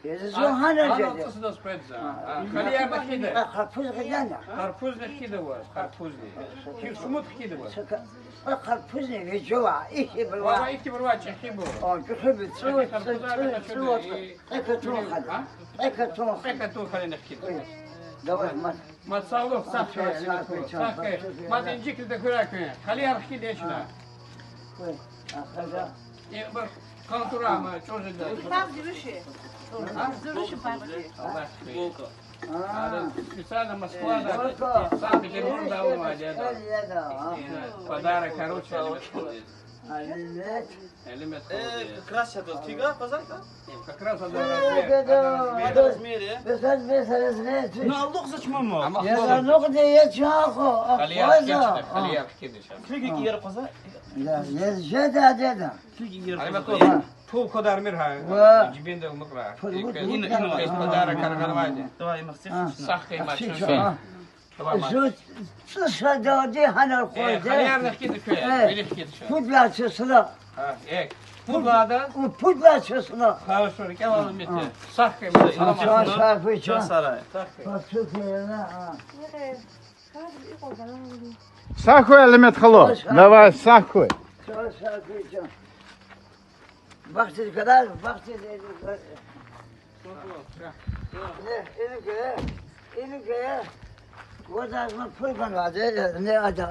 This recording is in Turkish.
Yazı hanım dedi. Anlatısı da spedza. Kaliyar kide. Karpuz giden de. Karpuz ne kide var? Karpuz ne? Ki sumut kide var. Karpuz ne? Vecova. İki bir Baba var. iki bir var çeki bu. O küçük su. Ekatun hadi. Ekatun. Pekatu kalene kide. Davay mat. Mat sağlık sahke. Sahke. Mat incik de kurak. Kaliyar kide şuna. Akada. Bak kantura mı çocuklar. Tam duruşu. Duruşu parçayı. Allah aşkına. Специально Москва, да, сам Петербург дал молодец. Подарок короче, элемент. Как раз это фига, позайка? Как раз один размер. Без Ну, Аллах зачем мама? Ama Ya ne diye çako. Kaliyar kedi şan. Фиги киер позай. Ya yezde dedi. Фиги киер Ali позай. Matoğlu, pul kadar mir ha. Cibinde umukla. Yine padarak kargalvaydı. Давай, Максим. Sah kıymat Şu şun. Tamam. şu sadece hanır koydu. Kaliyar kedi köye. Bilir kedi şan. Pudlaçısına. Ha, ek. Pulada. Pudlaçısına. Ha şöyle kemalım bitti. Sah kıymat. Şu Tamam. şarkı Can için. Saray. Sah kıymat. Bak Türkiye'ne. Сахуй, элемент хало. Давай, сахуй. Şu şarkı için. Vakti kadar, vakti dedi. İlke, o da pul kanvadı. Ne adı?